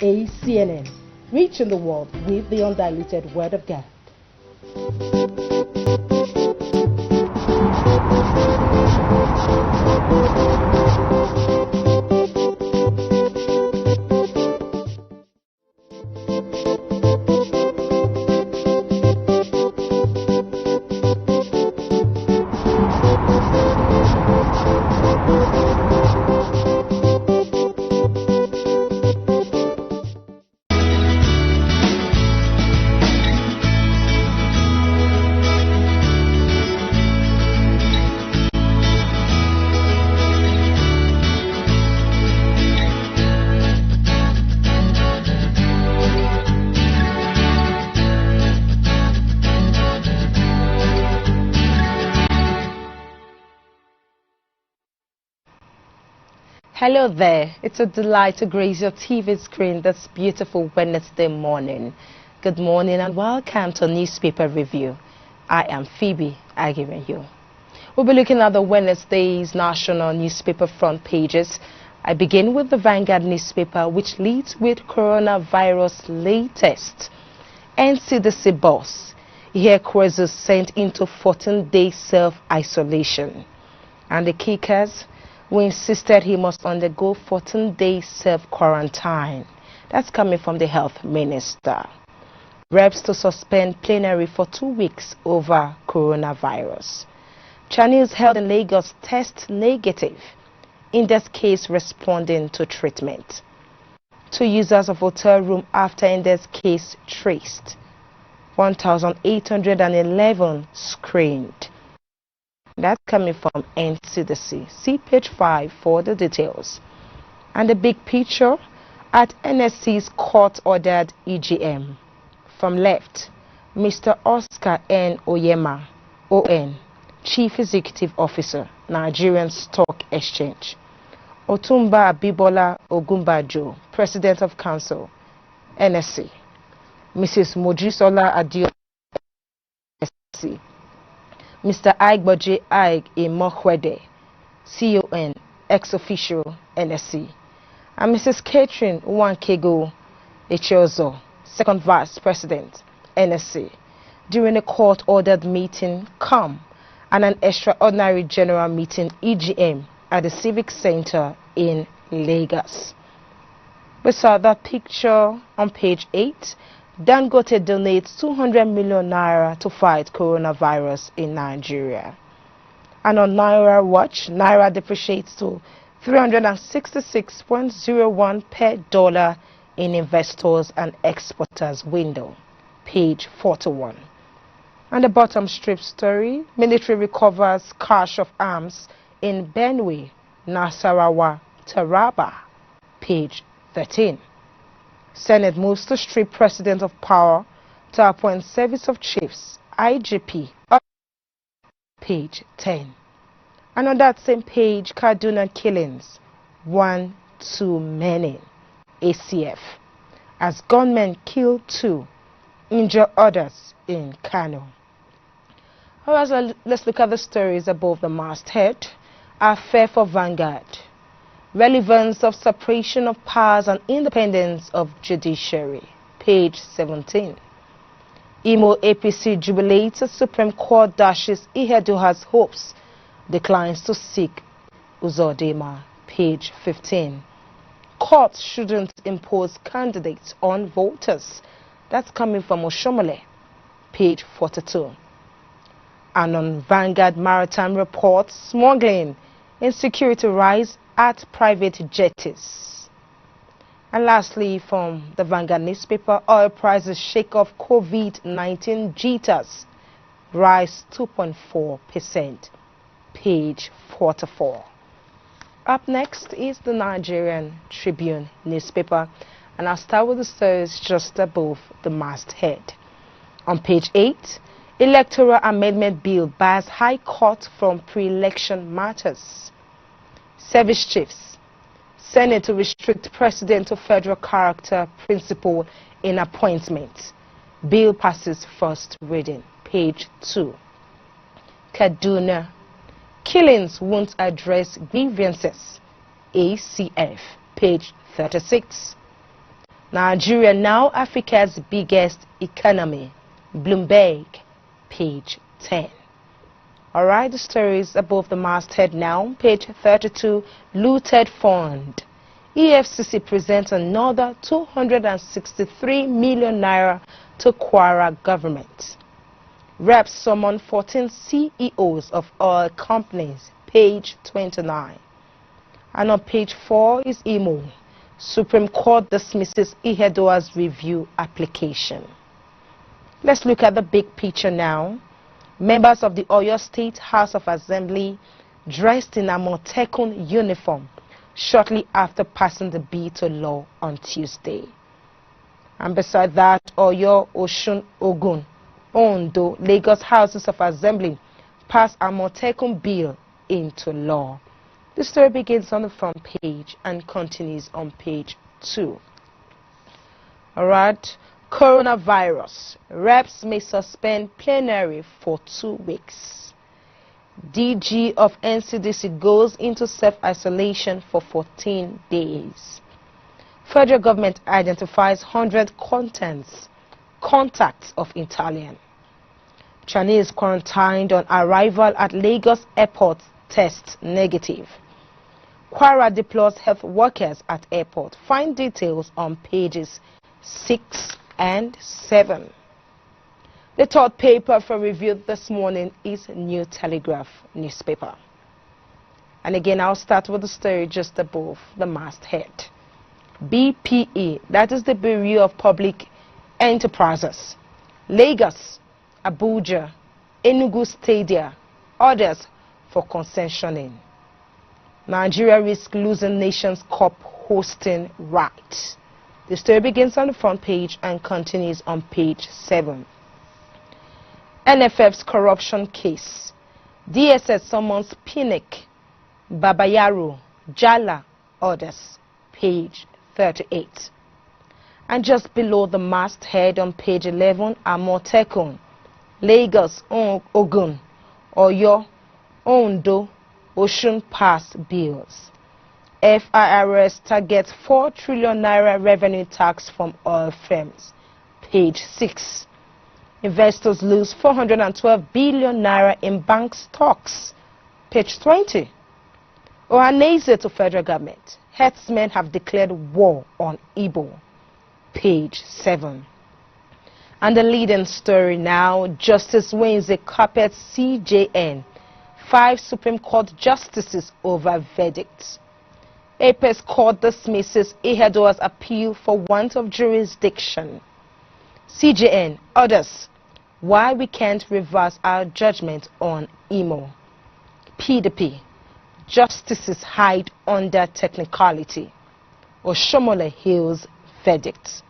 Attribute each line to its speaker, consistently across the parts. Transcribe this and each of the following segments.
Speaker 1: ACNN, reaching the world with the undiluted Word of God. Hello there, it's a delight to grace your TV screen this beautiful Wednesday morning. Good morning and welcome to Newspaper Review. I am Phoebe Agirenyo. We'll be looking at the Wednesday's national newspaper front pages. I begin with the Vanguard newspaper, which leads with coronavirus latest. NCDC boss, here Kwezu sent into 14-day self-isolation. And the kickers, we insisted he must undergo 14-day self-quarantine. That's coming from the health minister. Reps to suspend plenary for 2 weeks over coronavirus. Chinese held in Lagos test negative. In this case, responding to treatment. 2 users of hotel room after in this case traced. 1,811 screened. That's coming from NCDC. See page 5 for the details. And the big picture at NSC's court-ordered EGM. From left, Mr. Oscar N. Oyema, ON, Chief Executive Officer, Nigerian Stock Exchange. Otumba Abibola Ogumbajo, President of Council, NSC. Mrs. Mojisola Adio, NSC. Mr. Aigboje Aig Imokwede, CON, ex-official, NSC. And Mrs. Catherine Wankego Echozo, Second Vice President, NSC. During a court-ordered meeting, and an extraordinary general meeting, EGM, at the Civic Center in Lagos. We saw that picture on page 8. Dangote donates 200 million naira to fight coronavirus in Nigeria. And on Naira Watch, Naira depreciates to 366.01 per dollar in investors and exporters window. Page 41. And the bottom strip story, military recovers cache of arms in Benue, Nasarawa, Taraba. Page 13. Senate moves to strip President of power to appoint Service of Chiefs, IGP, page 10. And on that same page, Kaduna killings, 1 too many, ACF, as gunmen kill 2, injure others in Kano. Alright, so let's look at the stories above the masthead. Affair for Vanguard. Relevance of separation of powers and independence of judiciary. Page 17. Imo APC jubilates as Supreme Court dashes Iheduha's hopes. Declines to seek Uzodinma. Page 15. Courts shouldn't impose candidates on voters. That's coming from Oshomole. Page 42. And on Vanguard Maritime reports, smuggling, insecurity rise at private jetties. And lastly, from the Vanguard newspaper, oil prices shake off COVID-19 jitters, rise 2.4%. Page 44. Up next is the Nigerian Tribune newspaper, and I'll start with the stories just above the masthead. On page 8, Electoral Amendment Bill bars High Court from pre-election matters. Service Chiefs, Senate to restrict President to federal character principle in appointment. Bill passes first reading. Page 2. Kaduna, killings won't address grievances. ACF, page 36. Nigeria now Africa's biggest economy. Bloomberg, page 10. Alright, the story is above the masthead now. Page 32, looted fund. EFCC presents another 263 million naira to Kwara government. Reps summon 14 CEOs of oil companies. Page 29. And on page 4 is Imo. Supreme Court dismisses Ihedoa's review application. Let's look at the big picture now. Members of the Oyo State House of Assembly dressed in a Amotekun uniform shortly after passing the bill to law on Tuesday. And beside that, Oyo, Osun, Ogun, Ondo, Lagos Houses of Assembly passed a Amotekun bill into law. The story begins on the front page and continues on page 2. Alright, coronavirus. Reps may suspend plenary for 2 weeks. DG of NCDC goes into self-isolation for 14 days. Federal government identifies 100 contacts of Italian. Chinese quarantined on arrival at Lagos airport test negative. Kwara deploys health workers at airport. Find details on pages 6 and 7. The third paper for review this morning is New Telegraph newspaper. And again, I'll start with the story just above the masthead. BPE, that is the Bureau of Public Enterprises. Lagos, Abuja, Enugu Stadia, orders for concessioning. Nigeria risks losing Nations Cup hosting rights. The story begins on the front page and continues on page 7. NFF's corruption case. DSS summons Pinnick, Babayaro, Jala, orders. Page 38. And just below the masthead on page 11 are Amotekun, Lagos, Ogun, Oyo, Ondo, Osun pass bills. FIRS targets 4 trillion naira revenue tax from oil firms. Page 6. Investors lose 412 billion naira in bank stocks. Page 20. Ohaneze to federal government. Herdsmen have declared war on Igbo. Page 7. And the leading story now, Justice Wednesday carpets CJN. 5 Supreme Court justices over verdicts. Apex Court dismisses Ihedoa's appeal for want of jurisdiction. CJN orders why we can't reverse our judgment on Imo. PDP, justices hide under technicality. Oshomole Hill's verdict.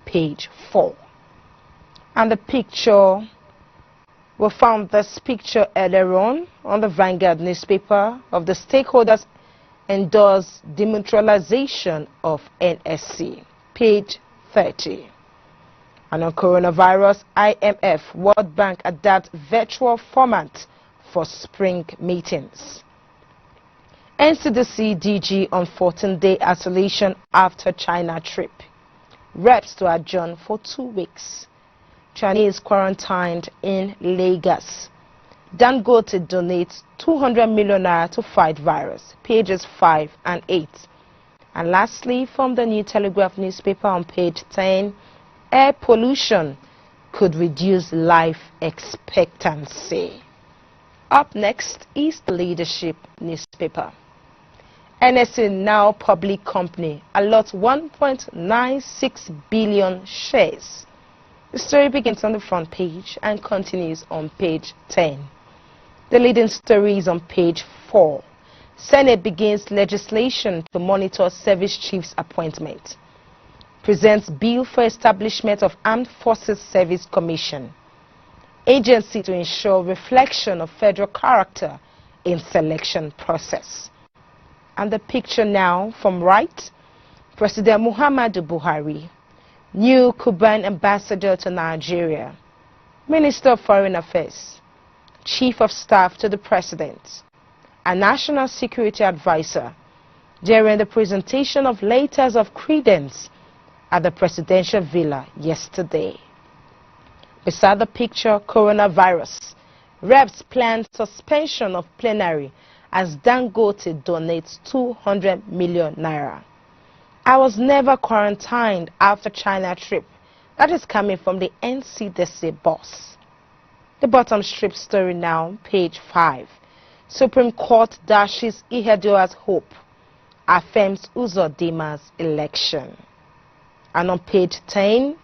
Speaker 1: Page 4. And the picture, we found this picture earlier on the Vanguard newspaper of the stakeholders endorse demutualization of NSC. Page 30. And on coronavirus, IMF, World Bank adapt virtual format for spring meetings. NCDC DG on 14-day isolation after China trip. Reps to adjourn for 2 weeks. Chinese quarantined in Lagos. Dangote donates 200 million naira to fight virus. Pages 5 and 8. And lastly, from the New Telegraph newspaper on page 10, air pollution could reduce life expectancy. Up next is the Leadership newspaper. NSA now public company allots 1.96 billion shares. The story begins on the front page and continues on page 10. The leading story is on page 4. Senate begins legislation to monitor service chiefs' appointment. Presents bill for establishment of Armed Forces Service Commission. Agency to ensure reflection of federal character in selection process. And the picture now from right, President Muhammadu Buhari, new Cuban ambassador to Nigeria, Minister of Foreign Affairs, Chief of Staff to the President, a National Security Advisor, during the presentation of letters of credence at the presidential villa yesterday. Beside the picture, coronavirus. Reps plan suspension of plenary as Dangote donates 200 million naira. I was never quarantined after China trip. That is coming from the NCDC boss. The bottom strip story now, page 5. Supreme Court dashes Ihedua's hope, affirms Uzodima's election. And on page 10,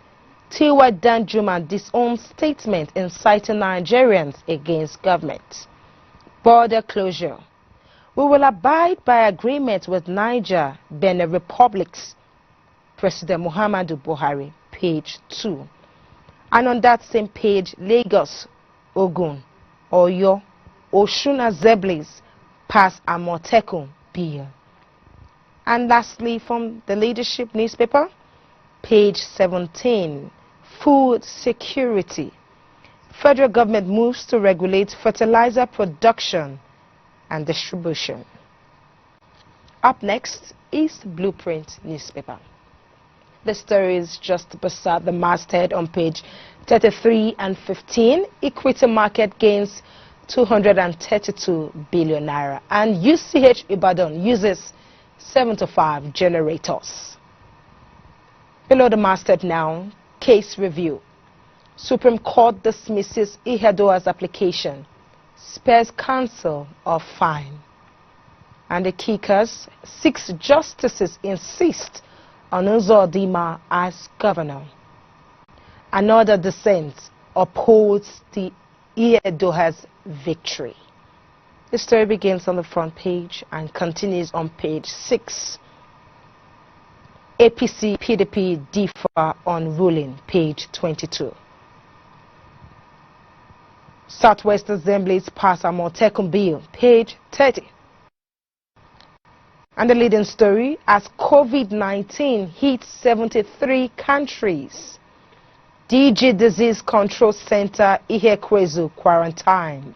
Speaker 1: Tiwa Danjuma disowns statement inciting Nigerians against government. Border closure. We will abide by agreement with Niger, Benin Republics. President Muhammadu Buhari, page 2. And on that same page, Lagos, Ogun, Oyo, Osun Assemblies pass Amotekun bill. And lastly, from the Leadership newspaper, page 17, food security. Federal government moves to regulate fertilizer production and distribution. Up next is Blueprint newspaper. The story is just beside the masthead on page 33 and 15. Equity market gains 232 billion naira, and UCH Ibadan uses 75 generators. Below the masthead now, case review. Supreme Court dismisses Ihedua's application, spares counsel of fine. And the kickers, 6 justices insist on Uzodima as governor. Another dissent upholds the Ihedua's victory. The story begins on the front page and continues on page 6. APC PDP differ on ruling, page 22. Southwest Assemblies pass Amotekun bill, page 30. And the leading story, as COVID-19 hits 73 countries, DG Disease Control Center Ihekwezu quarantined.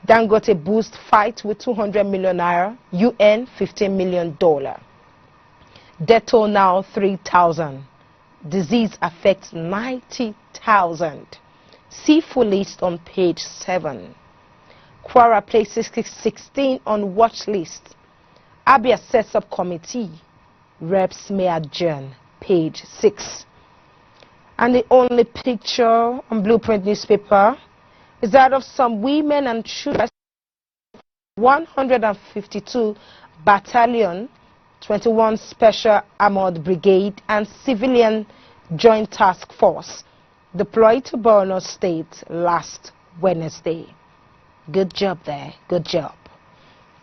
Speaker 1: Dangote boost fight with 200 million naira, UN $15 million. Death toll now 3,000. Disease affects 90,000. See full list on page 7. Kwara places 16 on watch list. Abia sets up committee. Reps may adjourn, page 6. And the only picture on Blueprint newspaper is that of some women and children. 152 Battalion, 21 Special Armored Brigade and Civilian Joint Task Force deployed to Borno State last Wednesday. Good job there, good job.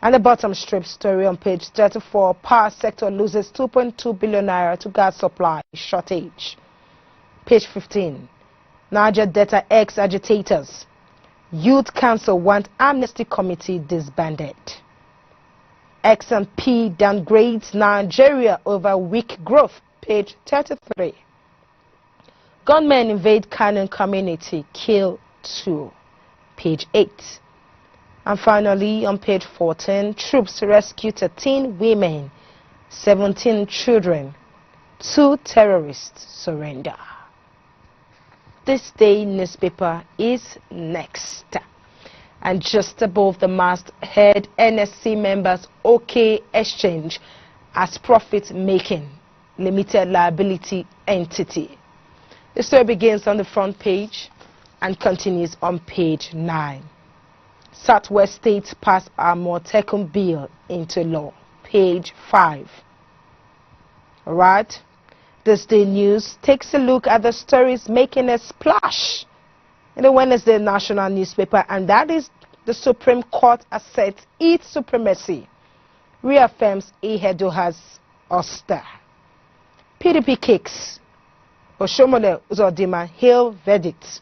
Speaker 1: And the bottom strip story on page 34, power sector loses 2.2 billion naira to gas supply shortage. Page 15, Niger Delta ex-agitators. Youth Council want amnesty committee disbanded. X&P downgrades Nigeria over weak growth, page 33. Gunmen invade Canon community, kill 2, page 8. And finally, on page 14, troops rescue 13 women, 17 children, 2 terrorists surrender. This day newspaper is next. And just above the masthead, NSC members OK Exchange as profit-making limited liability entity. The story begins on the front page and continues on page 9. Southwest states pass Amotekun bill into law, page 5. Alright, this day news takes a look at the stories making a splash in the Wednesday national newspaper, and that is the Supreme Court asserts its supremacy, reaffirms Ihedua's ouster. PDP kicks, Oshomole Uzodima hail verdict.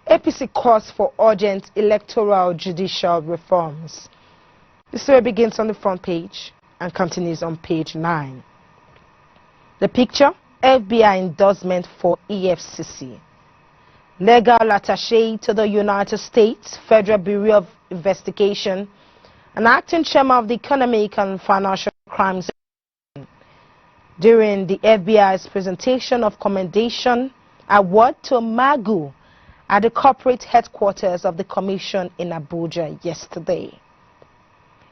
Speaker 1: APC calls for urgent electoral judicial reforms. The story begins on the front page and continues on page 9. The picture, FBI endorsement for EFCC. Legal attaché to the United States Federal Bureau of Investigation and acting chairman of the Economic and Financial Crimes during the FBI's presentation of commendation award to Magu at the corporate headquarters of the Commission in Abuja yesterday.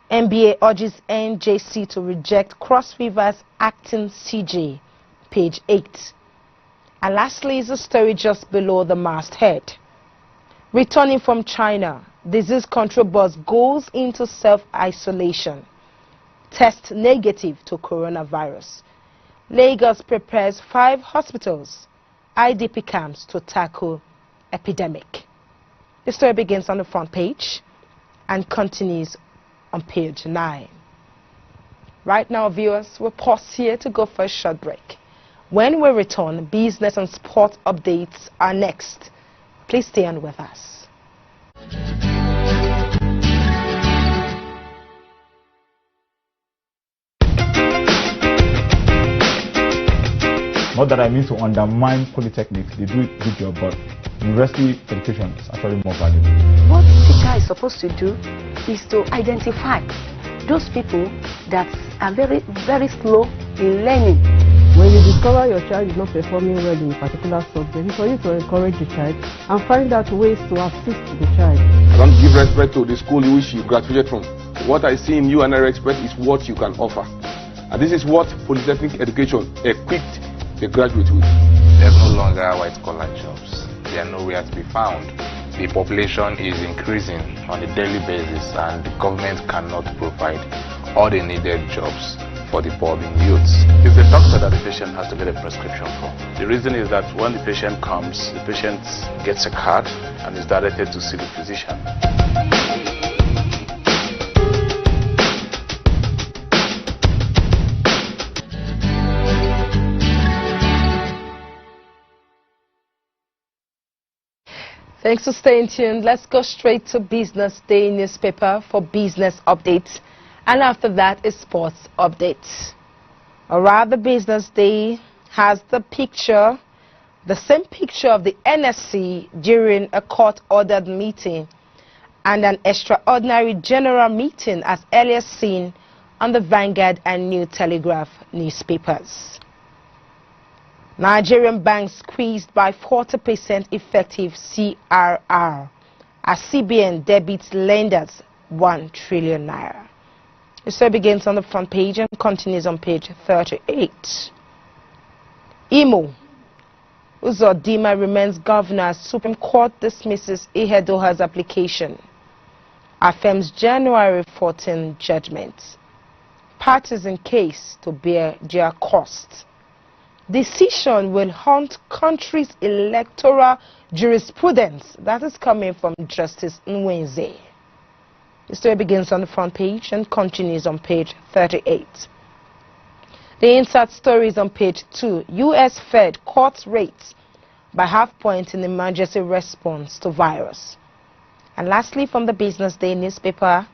Speaker 1: NBA urges NJC to reject Cross River's acting CJ, page 8. And lastly is a story just below the masthead. Returning from China, disease control bus goes into self-isolation. Test negative to coronavirus. Lagos prepares 5 hospitals, IDP camps to tackle epidemic. The story begins on the front page and continues on page 9. Right now, viewers, we'll pause here to go for a short break. When we return, business and sport updates are next. Please stay on with us.
Speaker 2: Not that I mean to undermine polytechnics, they do a good job, but university education is actually more valuable.
Speaker 3: What teacher is supposed to do is to identify those people that are very, very slow in learning.
Speaker 4: When you discover your child is not performing well in a particular subject, it's for you to encourage the child and find out ways to assist the child.
Speaker 5: I don't give respect to the school in which you graduated from. What I see in you and I expect is what you can offer. And this is what polytechnic education equipped the graduate with.
Speaker 6: There's no longer white-collar jobs. They are nowhere to be found. The population is increasing on a daily basis and the government cannot provide all the needed jobs for the boarding youths.
Speaker 7: It's the doctor that the patient has to get a prescription for. The reason is that when the patient comes, the patient gets a card and is directed to see the physician.
Speaker 1: Thanks for staying tuned. Let's go straight to Business Day newspaper for business updates. And after that is sports updates. Alright, the Business Day has the same picture of the NSC during a court-ordered meeting and an extraordinary general meeting as earlier seen on the Vanguard and New Telegraph newspapers. Nigerian banks squeezed by 40% effective CRR as CBN debits lenders 1 trillion naira. The story begins on the front page and continues on page 38. Imo Uzodinma remains governor as Supreme Court dismisses Ihedoha's application. Affirms January 14 judgment. Parties in case to bear their cost. Decision will haunt country's electoral jurisprudence. That is coming from Justice Nwenze. The story begins on the front page and continues on page 38. The insert story is on page 2. U.S. Fed cuts rates by half point in emergency response to virus. And lastly, from the Business Day newspaper,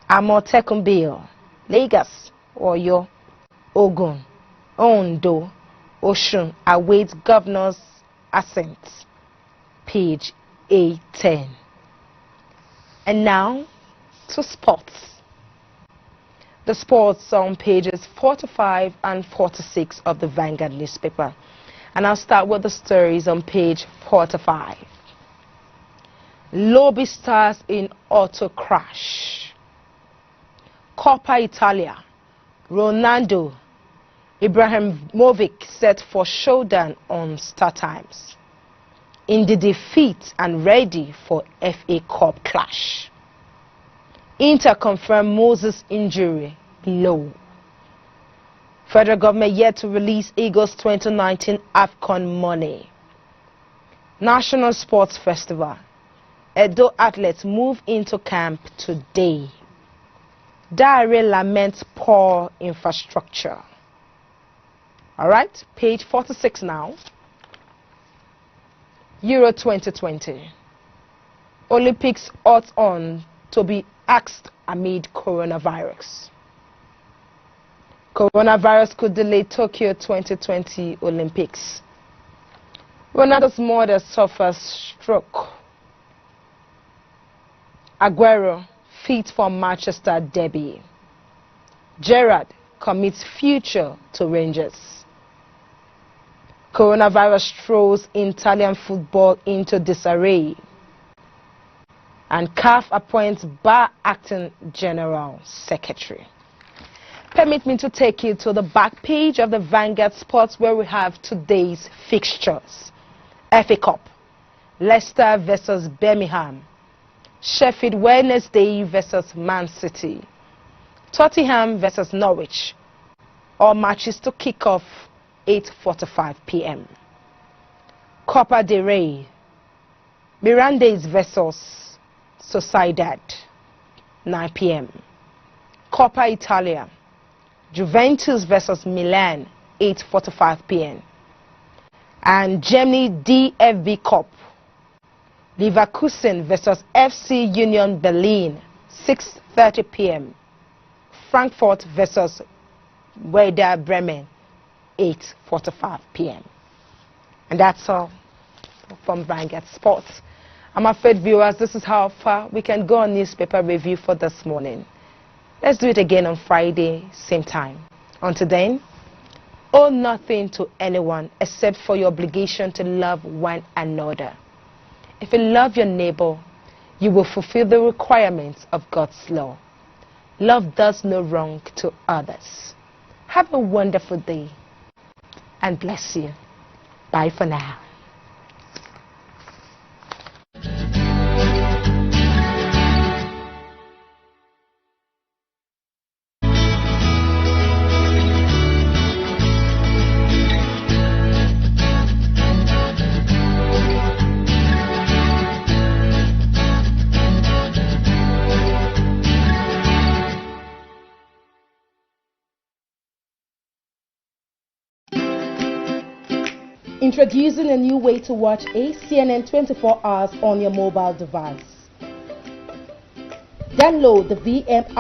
Speaker 1: Amotekun Bill, Lagos, Oyo, Ogun, Ondo, Oshun awaits governor's assent. Page A10. And now to sports. The sports are on pages 45 and 46 of the Vanguard newspaper. And I'll start with the stories on page 45. Lobby stars in auto crash. Coppa Italia. Ronaldo Ibrahimovic set for showdown on Star Times. In the defeat and ready for FA Cup clash. Inter confirmed Moses injury low. Federal government yet to release Eagles 2019 AFCON money. National Sports Festival. Edo athletes move into camp today. Diary laments poor infrastructure. Alright, page 46 now. Euro 2020. Olympics odds on to be axed amid coronavirus. Coronavirus could delay Tokyo 2020 Olympics. Ronaldo's mother suffers stroke. Aguero fit for Manchester derby. Gerrard commits future to Rangers. Coronavirus throws Italian football into disarray. And CAF appoints Bar Acting General Secretary. Permit me to take you to the back page of the Vanguard Sports, where we have today's fixtures. FA Cup, Leicester versus Birmingham. Sheffield Wednesday versus Man City. Tottenham versus Norwich. All matches to kick off 8:45 p.m. Copa del Rey, Mirandes versus Sociedad, 9 p.m. Coppa Italia, Juventus versus Milan, 8:45 p.m. And Germany DFB Cup, Leverkusen versus FC Union Berlin, 6:30 p.m. Frankfurt versus Werder Bremen, 8:45 p.m. And that's all from Vanguard Sports. I'm afraid, viewers, this is how far we can go on newspaper review for this morning. Let's do it again on Friday, same time. Until then, owe nothing to anyone except for your obligation to love one another. If you love your neighbor, you will fulfill the requirements of God's law. Love does no wrong to others. Have a wonderful day and bless you. Bye for now. Introducing a new way to watch ACNN 24 hours on your mobile device. Download the VM app.